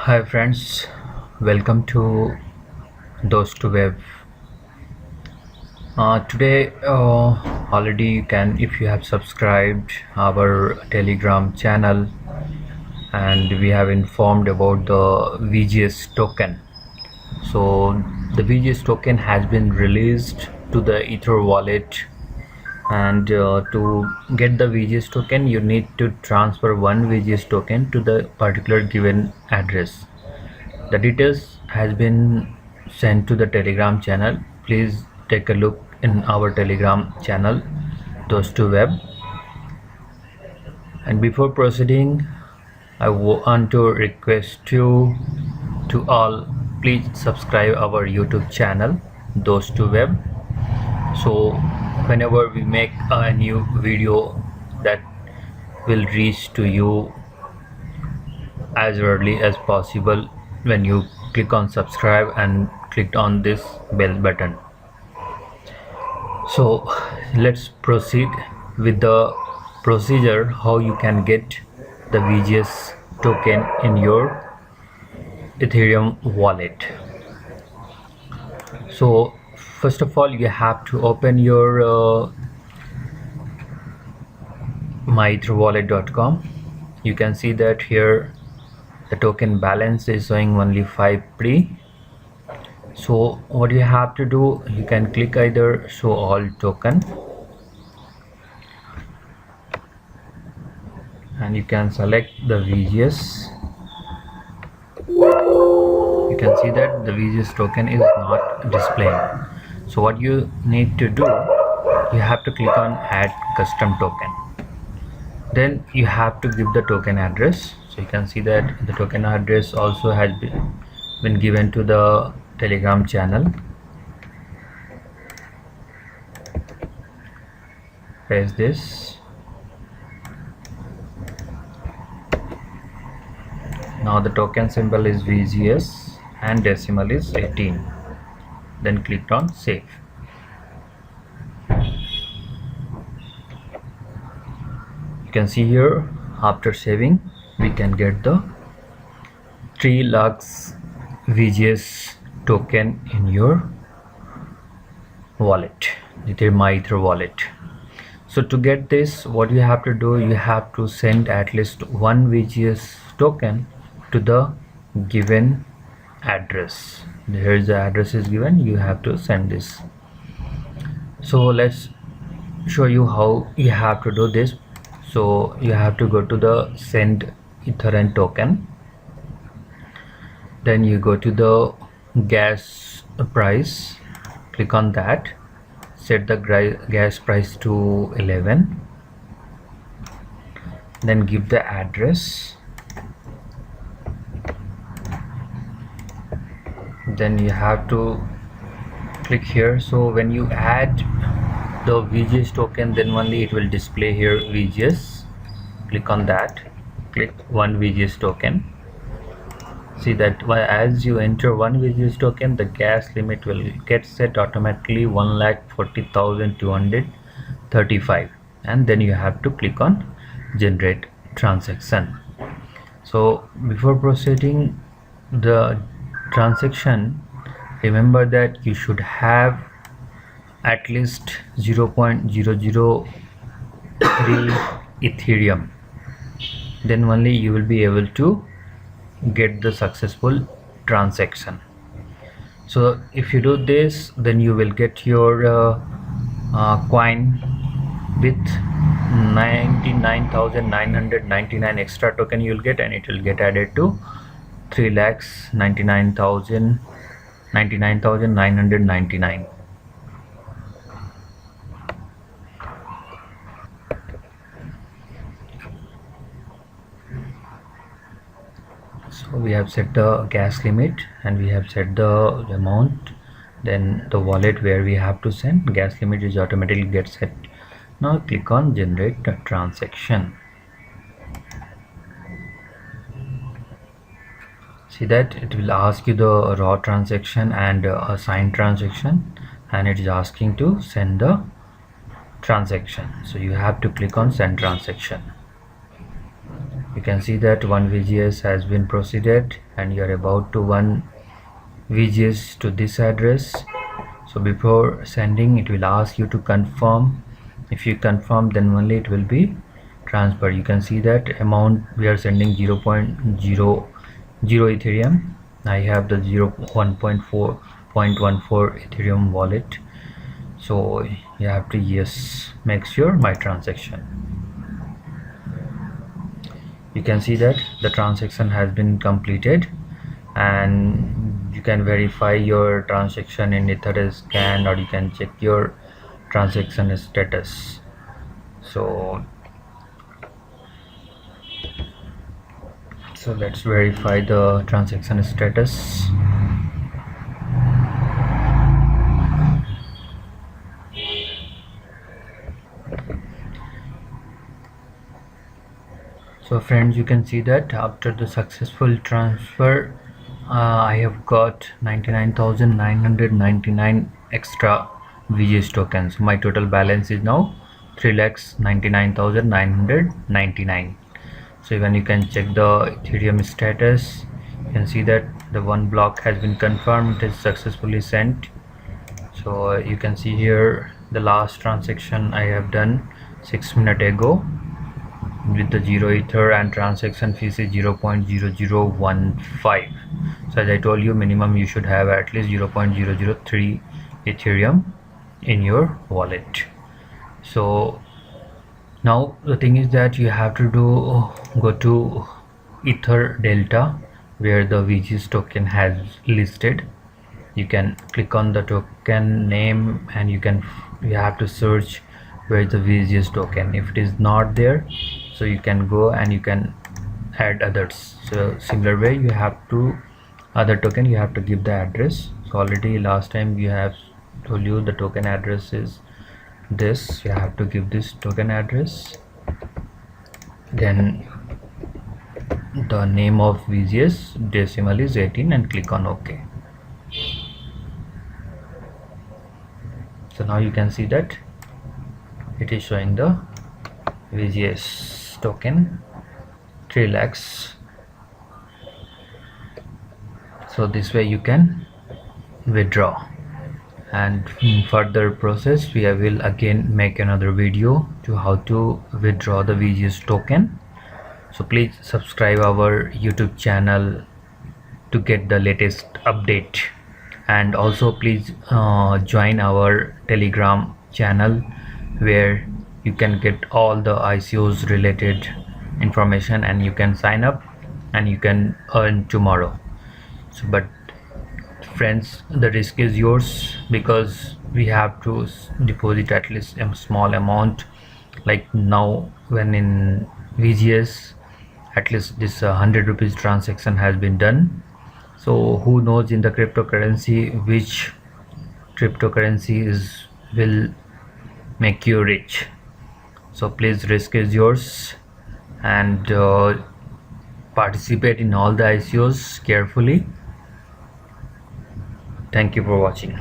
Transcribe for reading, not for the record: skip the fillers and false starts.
Hi friends, welcome to those to web. Today already you can, if you have subscribed our Telegram channel, and we have informed about the VGS token. So the VGS token has been released to the Ether wallet, and to get the VGS token you need to transfer one VGS token to the particular given address. The details has been sent to the Telegram channel. Please take a look in our Telegram channel, those two web. And before proceeding, I want to request you to all, please subscribe our YouTube channel, those two web. So whenever we make a new video, that will reach to you as early as possible when you click on subscribe and click on this bell button. So let's proceed with the procedure how you can get the VGS token in your Ethereum wallet. So first of all, you have to open your myetherwallet.com. You can see that here the token balance is showing only 5 pre. So what you have to do, you can click either show all token, and you can select the VGS. You can see that the VGS token is not displaying. So what you need to do, you have to click on add custom token. Then you have to give the token address. So you can see that the token address also has been given to the Telegram channel. Press this. Now the token symbol is VGS and decimal is 18. Then click on save. You can see here, after saving we can get the 3 lakhs VGS token in your wallet, my Ether wallet. So to get this, what you have to do, you have to send at least one VGS token to the given address. Here is the address is given, you have to send this. So let's show you how you have to do this. So you have to go to the send Etherum token, then you go to the gas price, click on that, set the gas price to 11, then give the address, then you have to click here. So when you add the VGS token, then only it will display here VGS. Click on that, click one VGS token. See that as you enter one VGS token, the gas limit will get set automatically 1,40,235, and then you have to click on generate transaction. So before proceeding the transaction, remember that you should have at least 0.003 Ethereum, then only you will be able to get the successful transaction. So if you do this, then you will get your coin with 99,999 extra token you will get, and it will get added to 3,99,999. So we have set the gas limit and we have set the amount, then the wallet where we have to send. Gas limit is automatically get set. Now click on generate transaction. See that it will ask you the raw transaction and a signed transaction, and it is asking to send the transaction. So you have to click on send transaction. You can see that one VGS has been proceeded and you are about to one VGS to this address. So before sending, it will ask you to confirm. If you confirm, then only it will be transferred. You can see that amount we are sending 0.00 Ethereum. I have the 1.14 Ethereum wallet, so you have to make sure my transaction. You can see that the transaction has been completed, and you can verify your transaction in Etherscan, or you can check your transaction status. So let's verify the transaction status. So friends, you can see that after the successful transfer, I have got 99,999 extra VGS tokens. My total balance is now 3,99,999. So when you can check the Ethereum status, you can see that the one block has been confirmed, it is successfully sent. So you can see here the last transaction I have done 6 minutes ago with the 0 ether, and transaction fees is 0.0015. So as I told you, minimum you should have at least 0.003 Ethereum in your wallet. So now the thing is that you have to go to Ether Delta, where the VGS token has listed. You can click on the token name and you have to search where the VGS token. If it is not there, so you can go and you can add others. So similar way, you have to other token, you have to give the address. So already last time we have told you the token address is this. You have to give this token address, then the name of VGS decimal is 18 and click on OK. So now you can see that it is showing the VGS token 3 lakhs. So this way you can withdraw, and in further process we will again make another video to how to withdraw the VGS token. So please subscribe our YouTube channel to get the latest update, and also please join our Telegram channel, where you can get all the ICOs related information, and you can sign up and you can earn tomorrow. So but friends, the risk is yours, because we have to deposit at least a small amount. Like now when in VGS, at least this 100 rupees transaction has been done. So who knows in the cryptocurrency which cryptocurrency will make you rich. So please, risk is yours, and participate in all the ICOs carefully. Thank you for watching.